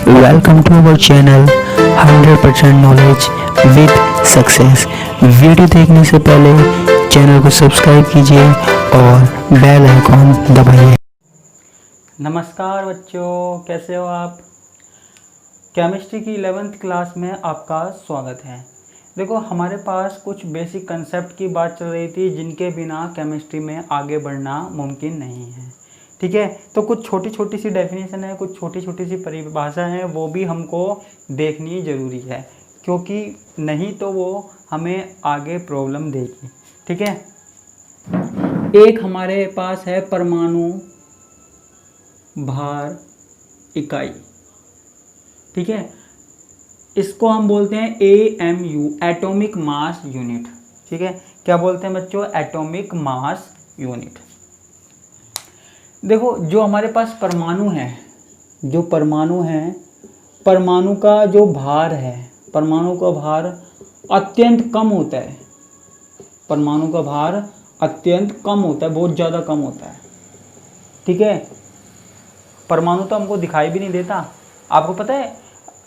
Welcome to our channel 100% knowledge with success. Video देखने से पहले चैनल को सब्सक्राइब कीजिए और बेल आइकॉन दबाइए। नमस्कार बच्चों, कैसे हो आप। केमिस्ट्री की 11th क्लास में आपका स्वागत है। देखो, हमारे पास कुछ बेसिक कंसेप्ट की बात चल रही थी जिनके बिना केमिस्ट्री में आगे बढ़ना मुमकिन नहीं है। ठीक है, तो कुछ छोटी छोटी सी डेफिनेशन है, कुछ छोटी छोटी सी परिभाषा है, वो भी हमको देखनी ज़रूरी है, क्योंकि नहीं तो वो हमें आगे प्रॉब्लम देगी। ठीक है, एक हमारे पास है परमाणु भार इकाई। ठीक है, इसको हम बोलते हैं AMU, एटॉमिक मास यूनिट। ठीक है, क्या बोलते हैं बच्चों? Atomic mass unit. देखो, जो हमारे पास परमाणु है, जो परमाणु है, परमाणु का जो भार है, परमाणु का भार अत्यंत कम होता है। परमाणु का भार अत्यंत कम होता है, बहुत ज़्यादा कम होता है। ठीक है, परमाणु तो हमको दिखाई भी नहीं देता। आपको पता है,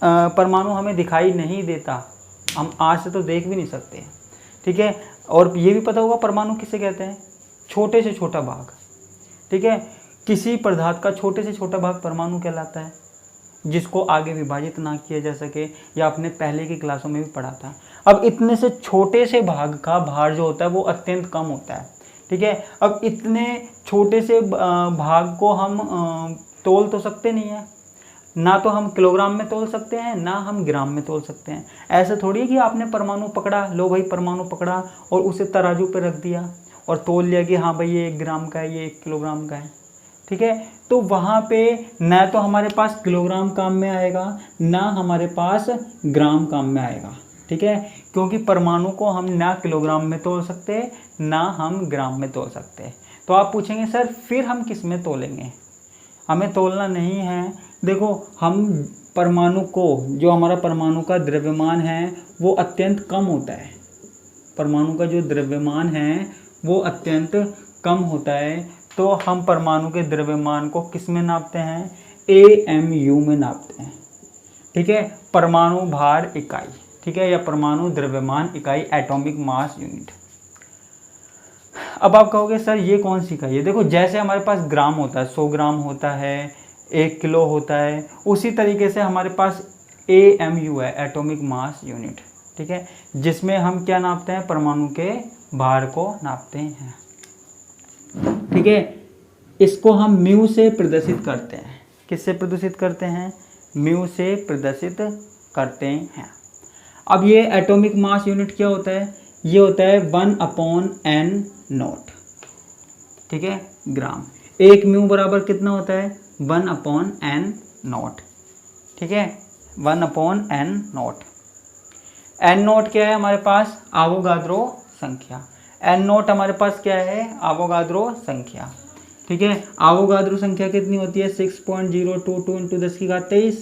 परमाणु हमें दिखाई नहीं देता, हम आज से तो देख भी नहीं सकते। ठीक है, और ये भी पता होगा परमाणु किसे कहते हैं? छोटे से छोटा भाग। ठीक है, किसी पदार्थ का छोटे से छोटा भाग परमाणु कहलाता है, जिसको आगे विभाजित ना किया जा सके, या आपने पहले की क्लासों में भी पढ़ा था। अब इतने से छोटे से भाग का भार जो होता है वो अत्यंत कम होता है। ठीक है, अब इतने छोटे से भाग को हम तोल तो सकते नहीं है, ना तो हम किलोग्राम में तोल सकते हैं, ना हम ग्राम में तोल सकते हैं। ऐसा थोड़ी है कि आपने परमाणु पकड़ा, लो भाई परमाणु पकड़ा और उसे तराजू पे रख दिया और तोल लिया कि हाँ भाई ये 1 ग्राम का है, ये 1 किलोग्राम का है। ठीक है, तो वहाँ पे ना तो हमारे पास किलोग्राम काम में आएगा, ना हमारे पास ग्राम काम में आएगा। ठीक है, क्योंकि परमाणु को हम ना किलोग्राम में तोल सकते, ना हम ग्राम में तोल सकते। तो आप पूछेंगे सर फिर हम किस में तोलेंगे? हमें तोलना नहीं है। देखो, हम परमाणु को, जो हमारा परमाणु का द्रव्यमान है वो अत्यंत कम होता है। परमाणु का जो द्रव्यमान है वो अत्यंत कम होता है, तो हम परमाणु के द्रव्यमान को किस में नापते हैं? AMU में नापते हैं। ठीक है, परमाणु भार इकाई। ठीक है, या परमाणु द्रव्यमान इकाई, एटॉमिक मास यूनिट। अब आप कहोगे सर ये कौन सी इकाई है? देखो, जैसे हमारे पास ग्राम होता है, 100 ग्राम होता है, 1 किलो होता है, उसी तरीके से हमारे पास AMU है, एटॉमिक मास यूनिट। ठीक है, जिसमें हम क्या नापते हैं? परमाणु के भार को नापते हैं। ठीक है, इसको हम म्यू से प्रदर्शित करते हैं। किससे प्रदर्शित करते हैं? म्यू से प्रदर्शित करते हैं। अब ये एटॉमिक मास यूनिट क्या होता है? ये होता है 1/n0। ठीक है, ग्राम। 1 म्यू बराबर कितना होता है? 1/n0। ठीक है, 1/n0। n0 क्या है हमारे पास? आवोगाद्रो संख्या। n0 हमारे पास क्या है? आवोगाद्रो संख्या। ठीक है, आवोगाद्रो संख्या कितनी होती है? 6.022 × 10⁻23,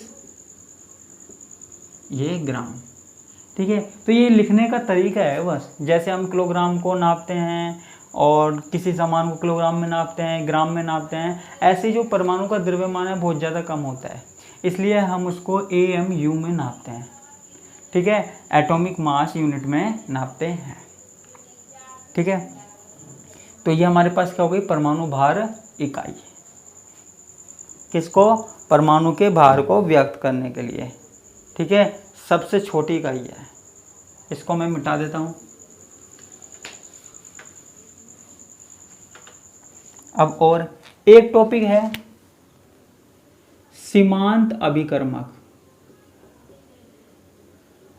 ये ग्राम। ठीक है, तो ये लिखने का तरीका है बस। जैसे हम किलोग्राम को नापते हैं और किसी सामान को किलोग्राम में नापते हैं, ग्राम में नापते हैं, ऐसे जो परमाणु का द्रव्यमान है बहुत ज़्यादा कम होता है, इसलिए हम उसको AMU में नापते हैं। ठीक है, एटॉमिक मास यूनिट में नापते हैं। ठीक है, तो ये हमारे पास क्या हो गई? परमाणु भार इकाई। किसको? परमाणु के भार को व्यक्त करने के लिए। ठीक है, सबसे छोटी इकाई है। इसको मैं मिटा देता हूं। अब और एक टॉपिक है सीमांत अभिकर्मक,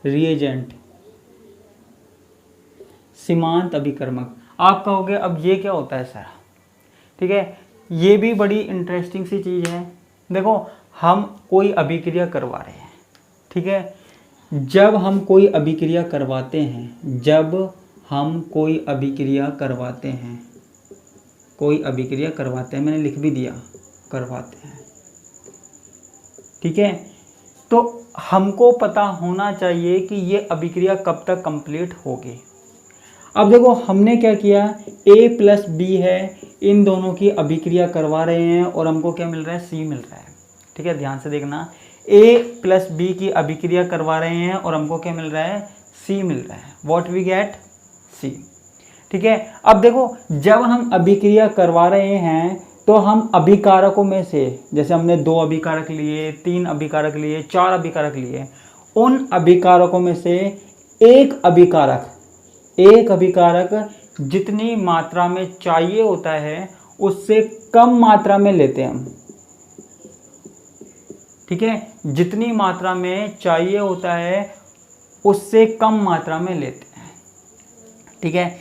रिएजेंट। सीमांत अभिकर्मक। आप कहोगे अब ये क्या होता है सर? ठीक है, ये भी बड़ी इंटरेस्टिंग सी चीज़ है। देखो, हम कोई अभिक्रिया करवा रहे हैं। ठीक है, जब हम कोई अभिक्रिया करवाते हैं, जब हम कोई अभिक्रिया करवाते हैं, कोई अभिक्रिया करवाते हैं, मैंने लिख भी दिया, करवाते हैं। ठीक है, तो हमको पता होना चाहिए कि ये अभिक्रिया कब तक कंप्लीट होगी। अब देखो, हमने क्या किया? A + B है, इन दोनों की अभिक्रिया करवा रहे हैं और हमको क्या मिल रहा है? C मिल रहा है। ठीक है, ध्यान से देखना, A प्लस बी की अभिक्रिया करवा रहे हैं और हमको क्या मिल रहा है, C मिल रहा है। What we get, C। ठीक है, अब देखो जब हम अभिक्रिया करवा रहे हैं तो हम अभिकारकों में से, जैसे हमने 2 अभिकारक लिए, 3 अभिकारक लिए, 4 अभिकारक लिए, उन अभिकारकों में से एक अभिकारक जितनी मात्रा में चाहिए होता है उससे कम मात्रा में लेते हैं हम। ठीक है, जितनी मात्रा में चाहिए होता है उससे कम मात्रा में लेते हैं। ठीक है,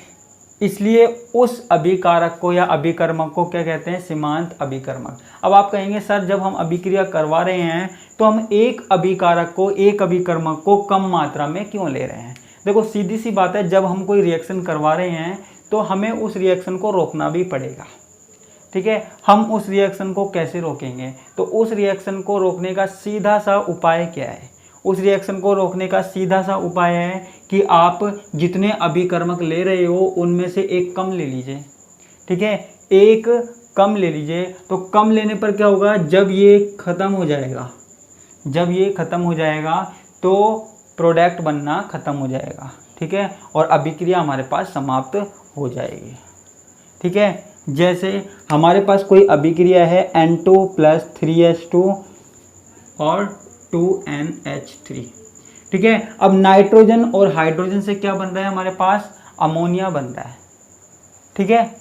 इसलिए उस अभिकारक को या अभिकर्मक को क्या कहते हैं, सीमांत अभिकर्मक। अब आप कहेंगे सर जब हम अभिक्रिया करवा रहे हैं तो हम एक अभिकारक को, एक अभिकर्मक को कम मात्रा में क्यों ले रहे हैं। देखो सीधी सी बात है, जब हम कोई रिएक्शन करवा रहे हैं तो हमें उस रिएक्शन को रोकना भी पड़ेगा। ठीक है, हम उस रिएक्शन को कैसे रोकेंगे, तो उस रिएक्शन को रोकने का सीधा सा उपाय क्या है, उस रिएक्शन को रोकने का सीधा सा उपाय है कि आप जितने अभिकर्मक ले रहे हो उनमें से एक कम ले लीजिए। ठीक है, एक कम ले लीजिए, तो कम लेने पर क्या होगा, जब ये ख़त्म हो जाएगा तो प्रोडक्ट बनना ख़त्म हो जाएगा। ठीक है, और अभिक्रिया हमारे पास समाप्त हो जाएगी। ठीक है, जैसे हमारे पास कोई अभिक्रिया है N2 + 3H2 और 2NH3। ठीक है, अब नाइट्रोजन और हाइड्रोजन से क्या बन रहा है, हमारे पास अमोनिया बन रहा है। ठीक है,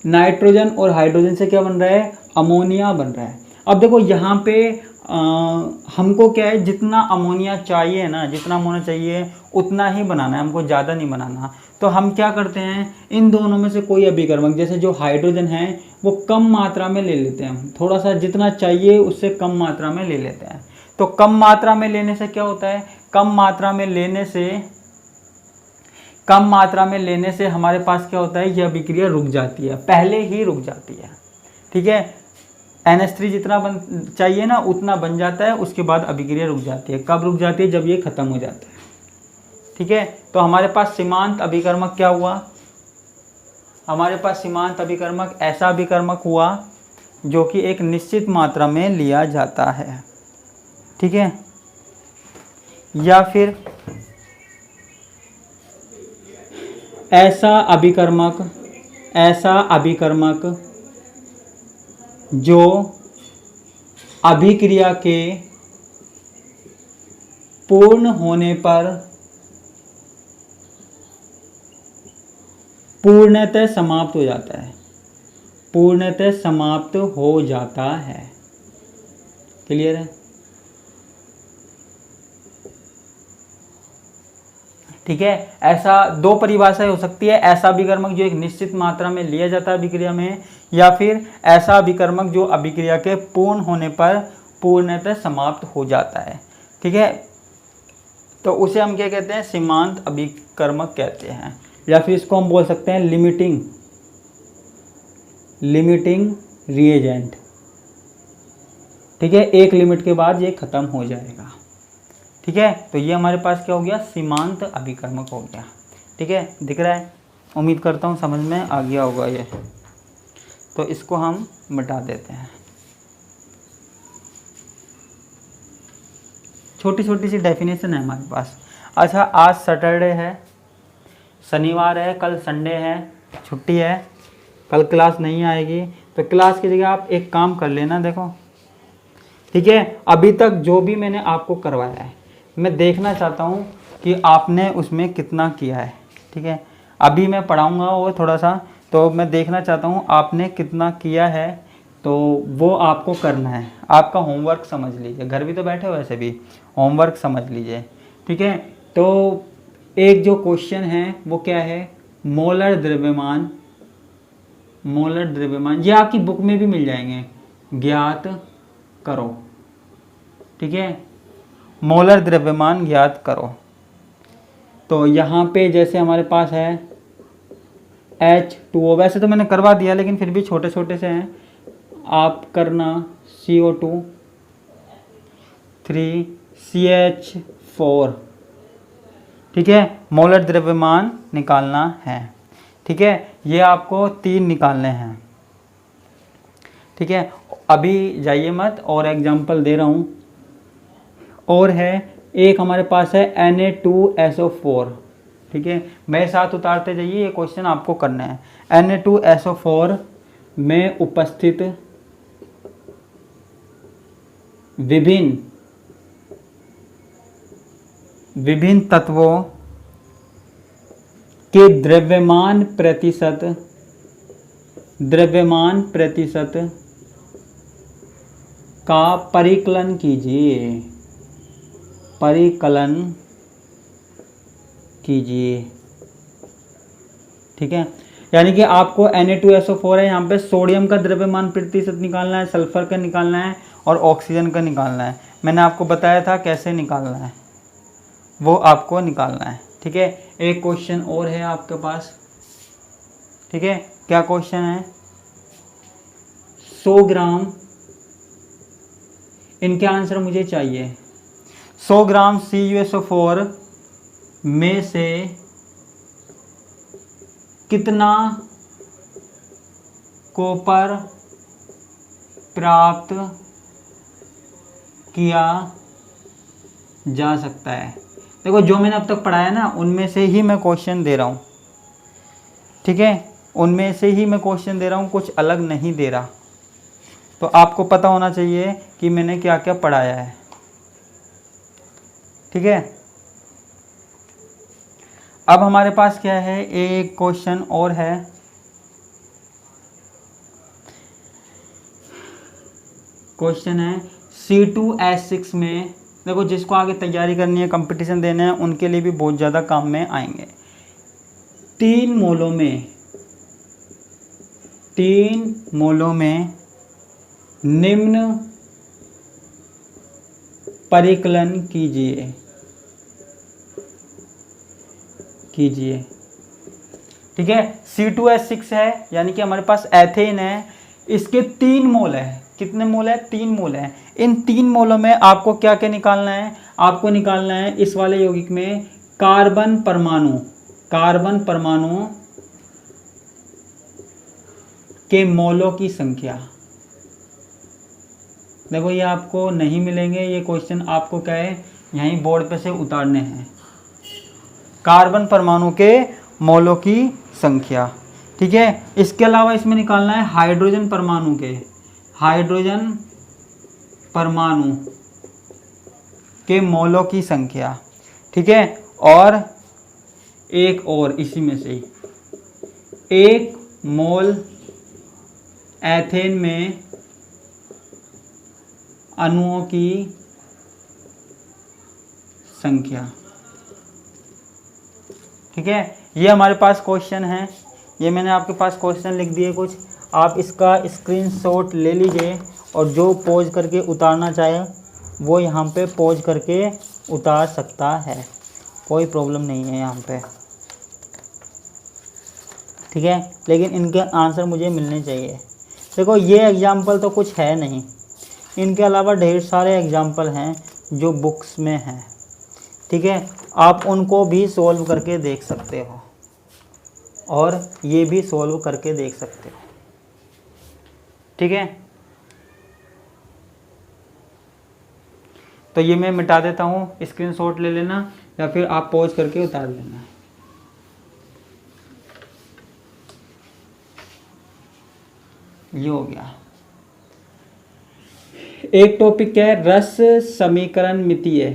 नाइट्रोजन और हाइड्रोजन से क्या बन रहा है, अमोनिया बन रहा है। अब देखो यहाँ पे हमको क्या है, जितना अमोनिया चाहिए ना, जितना अमोनिया चाहिए उतना ही बनाना है, हमको ज़्यादा नहीं बनाना। तो हम क्या करते हैं, इन दोनों में से कोई अभिकर्मक, जैसे जो हाइड्रोजन है वो कम मात्रा में ले लेते हैं, हम थोड़ा सा जितना चाहिए उससे कम मात्रा में ले लेते हैं। तो कम मात्रा में लेने से क्या होता है, कम मात्रा में लेने से हमारे पास क्या होता है, यह अभिक्रिया रुक जाती है, पहले ही रुक जाती है। ठीक है, NH3 जितना चाहिए ना उतना बन जाता है, उसके बाद अभिक्रिया रुक जाती है। कब रुक जाती है, जब ये ख़त्म हो जाता है। ठीक है, तो हमारे पास सीमांत अभिकर्मक क्या हुआ, हमारे पास सीमांत अभिकर्मक ऐसा अभिकर्मक हुआ जो कि एक निश्चित मात्रा में लिया जाता है। ठीक है, या फिर ऐसा अभिकर्मक जो अभिक्रिया के पूर्ण होने पर पूर्णतः समाप्त हो जाता है, पूर्णतः समाप्त हो जाता है। क्लियर है। ठीक है, ऐसा 2 परिभाषाएं हो सकती है, ऐसा अभिकर्मक जो एक निश्चित मात्रा में लिया जाता है अभिक्रिया में, या फिर ऐसा अभिकर्मक जो अभिक्रिया के पूर्ण होने पर पूर्णतः समाप्त हो जाता है। ठीक है, तो उसे हम क्या कहते हैं, सीमांत अभिकर्मक कहते हैं, या फिर इसको हम बोल सकते हैं लिमिटिंग रिएजेंट। ठीक है, एक लिमिट के बाद ये खत्म हो जाएगा। ठीक है, तो ये हमारे पास क्या हो गया, सीमांत अभिकर्मक हो गया। ठीक है, दिख रहा है, उम्मीद करता हूँ समझ में आ गया होगा ये। तो इसको हम मिटा देते हैं। छोटी छोटी सी डेफिनेशन है हमारे पास। अच्छा, आज सैटरडे है, शनिवार है, कल संडे है, छुट्टी है, कल क्लास नहीं आएगी, तो क्लास की जगह आप एक काम कर लेना। देखो, ठीक है, अभी तक जो भी मैंने आपको करवाया है मैं देखना चाहता हूँ कि आपने उसमें कितना किया है। ठीक है, अभी मैं पढ़ाऊँगा वो थोड़ा सा, तो मैं देखना चाहता हूँ आपने कितना किया है, तो वो आपको करना है। आपका होमवर्क समझ लीजिए, घर भी तो बैठे हो वैसे भी, होमवर्क समझ लीजिए। ठीक है, तो एक जो क्वेश्चन है वो क्या है, मोलर द्रव्यमान, ये आपकी बुक में भी मिल जाएंगे, ज्ञात करो। ठीक है, मोलर द्रव्यमान ज्ञात करो। तो यहाँ पे जैसे हमारे पास है H2O, वैसे तो मैंने करवा दिया लेकिन फिर भी छोटे छोटे से हैं, आप करना CO2 3CH4। ठीक है, मोलर द्रव्यमान निकालना है। ठीक है, ये आपको 3 निकालने हैं। ठीक है, अभी जाइए मत, और एग्जाम्पल दे रहा हूँ। और है एक हमारे पास है Na2SO4, ठीक है, मेरे साथ उतारते जाइए, ये क्वेश्चन आपको करना है। Na2SO4 में उपस्थित विभिन्न तत्वों के द्रव्यमान प्रतिशत का परिकलन कीजिए, ठीक है। यानी कि आपको Na2SO4 है, यहाँ पे सोडियम का द्रव्यमान प्रतिशत निकालना है, सल्फर का निकालना है और ऑक्सीजन का निकालना है। मैंने आपको बताया था कैसे निकालना है, वो आपको निकालना है, ठीक है। एक क्वेश्चन और है आपके पास, ठीक है, क्या क्वेश्चन है? 100 ग्राम, इनके आंसर मुझे चाहिए। 100 ग्राम CuSO4 में से कितना कॉपर प्राप्त किया जा सकता है? देखो, जो मैंने अब तक पढ़ाया ना, उनमें से ही मैं क्वेश्चन दे रहा हूँ, ठीक है, उनमें से ही मैं क्वेश्चन दे रहा हूँ, कुछ अलग नहीं दे रहा। तो आपको पता होना चाहिए कि मैंने क्या क्या पढ़ाया है, ठीक है। अब हमारे पास क्या है, एक क्वेश्चन और है। क्वेश्चन है C2H6 में, देखो जिसको आगे तैयारी करनी है, कंपटीशन देना है, उनके लिए भी बहुत ज़्यादा काम में आएंगे। 3 मोलों में निम्न परिकलन कीजिए, ठीक है। C2H6 है, यानी कि हमारे पास एथेन है, इसके 3 मोल है। कितने मोल है? 3 मोल है। इन 3 मोलों में आपको क्या क्या निकालना है? आपको निकालना है इस वाले यौगिक में कार्बन परमाणु के मोलों की संख्या। देखो, ये आपको नहीं मिलेंगे, ये क्वेश्चन आपको क्या है, यहीं बोर्ड पे से उतारने हैं। कार्बन परमाणु के मोलों की संख्या, ठीक है। इसके अलावा इसमें निकालना है हाइड्रोजन परमाणु के मोलों की संख्या, ठीक है। और एक और इसी में से ही 1 मोल एथेन में अणुओं की संख्या, ठीक है। ये हमारे पास क्वेश्चन है, ये मैंने आपके पास क्वेश्चन लिख दिए कुछ, आप इसका स्क्रीनशॉट ले लीजिए और जो पॉज करके उतारना चाहे वो यहाँ पे पॉज करके उतार सकता है, कोई प्रॉब्लम नहीं है यहाँ पे, ठीक है। लेकिन इनके आंसर मुझे मिलने चाहिए। देखो, ये एग्जाम्पल तो कुछ है नहीं, इनके अलावा ढेर सारे एग्जाम्पल हैं जो बुक्स में हैं, ठीक है। आप उनको भी सॉल्व करके देख सकते हो और ये भी सॉल्व करके देख सकते हो, ठीक है। तो ये मैं मिटा देता हूँ, स्क्रीनशॉट ले लेना या फिर आप पॉज करके उतार लेना। ये हो गया। एक टॉपिक क्या है, रस समीकरण मितीय।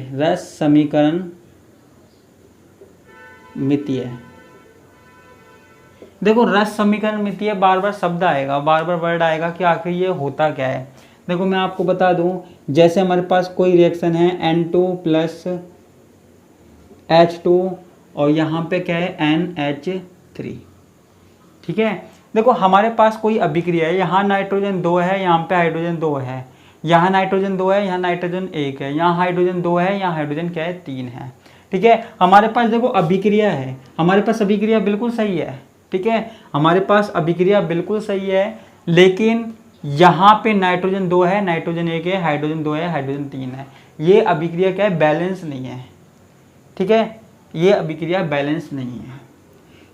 देखो, रस समीकरण मितीय, बार बार शब्द आएगा, बार बार वर्ड आएगा कि आखिर ये होता क्या है। देखो, मैं आपको बता दूं, जैसे हमारे पास कोई रिएक्शन है N2 + H2 और यहाँ पे क्या है NH3, ठीक है। देखो, हमारे पास कोई अभिक्रिया है, यहाँ नाइट्रोजन 2 है, यहाँ पे हाइड्रोजन 2 है, यहाँ नाइट्रोजन 2 है, यहाँ नाइट्रोजन 1 है, यहाँ हाइड्रोजन 2 है, यहाँ हाइड्रोजन क्या है 3 है, ठीक है। हमारे पास देखो अभिक्रिया है, हमारे पास अभिक्रिया बिल्कुल सही है, ठीक है, हमारे पास अभिक्रिया बिल्कुल सही है, लेकिन यहाँ पे नाइट्रोजन 2 है, नाइट्रोजन 1 है, हाइड्रोजन 2 है, हाइड्रोजन 3 है। ये अभिक्रिया क्या है, बैलेंस नहीं है, ठीक है, ये अभिक्रिया बैलेंस नहीं है।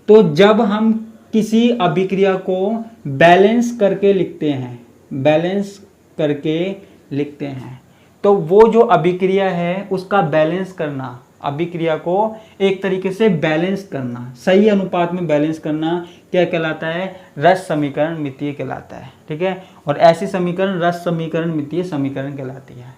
तो जब हम किसी अभिक्रिया को बैलेंस करके लिखते हैं, बैलेंस करके लिखते हैं। तो वो जो अभिक्रिया है उसका बैलेंस करना, अभिक्रिया को एक तरीके से बैलेंस करना, सही अनुपात में बैलेंस करना क्या कहलाता है? रस समीकरण मितीय कहलाता है। ठीक है, और ऐसी समीकरण रस समीकरण मितीय समीकरण कहलाती है।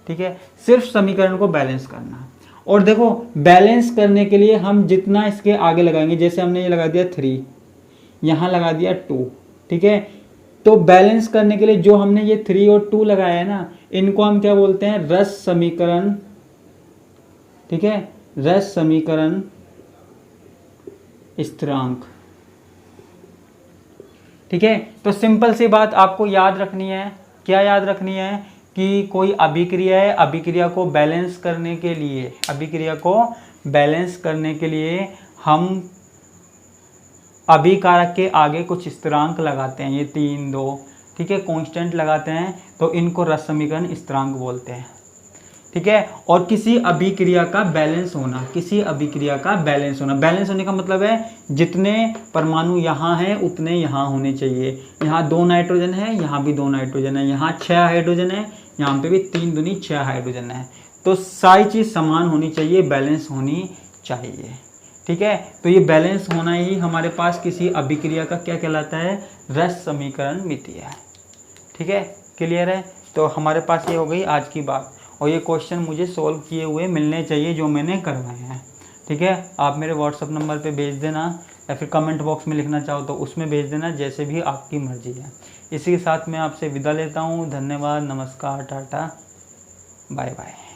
ठीक है, सिर्फ समीकरण को बैलेंस करना। और देखो बैलेंस करने के लिए हम जितना इसके आगे लगाएंगे, जैसे हमने ये लगा दिया 3, यहाँ लगा दिया 2। ठीक है, तो बैलेंस करने के लिए जो हमने ये 3 और 2 लगाया है ना, इनको हम क्या बोलते हैं? रस समीकरण। ठीक है, रस समीकरण स्थिरांक। ठीक है, तो सिंपल सी बात आपको याद रखनी है। क्या याद रखनी है? कि कोई अभिक्रिया है, अभिक्रिया को बैलेंस करने के लिए, अभिक्रिया को बैलेंस करने के लिए हम अभिकारक के आगे कुछ स्थिरांक लगाते हैं, ये 3, 2, ठीक है, कांस्टेंट लगाते हैं, तो इनको रस समीकरण स्थिरांक बोलते हैं। ठीक है, और किसी अभिक्रिया का बैलेंस होना, किसी अभिक्रिया का बैलेंस होना, बैलेंस होने का मतलब है जितने परमाणु यहाँ हैं उतने यहाँ होने चाहिए। यहाँ 2 नाइट्रोजन है, यहाँ भी 2 नाइट्रोजन है, यहाँ 6 हाइड्रोजन है, यहाँ पे भी 3 दूनी 6 हाइड्रोजन है। तो सारी चीज़ समान होनी चाहिए, बैलेंस होनी चाहिए। ठीक है, तो ये बैलेंस होना ही हमारे पास किसी अभिक्रिया का क्या कहलाता है? रस समीकरण मितीय है। ठीक है, क्लियर है? तो हमारे पास ये हो गई आज की बात, और ये क्वेश्चन मुझे सॉल्व किए हुए मिलने चाहिए जो मैंने करवाए हैं। ठीक है, आप मेरे व्हाट्सअप नंबर पे भेज देना, या फिर कमेंट बॉक्स में लिखना चाहो तो उसमें भेज देना, जैसे भी आपकी मर्जी है। इसी के साथ मैं आपसे विदा लेता हूँ। धन्यवाद, नमस्कार, टाटा, बाय बाय।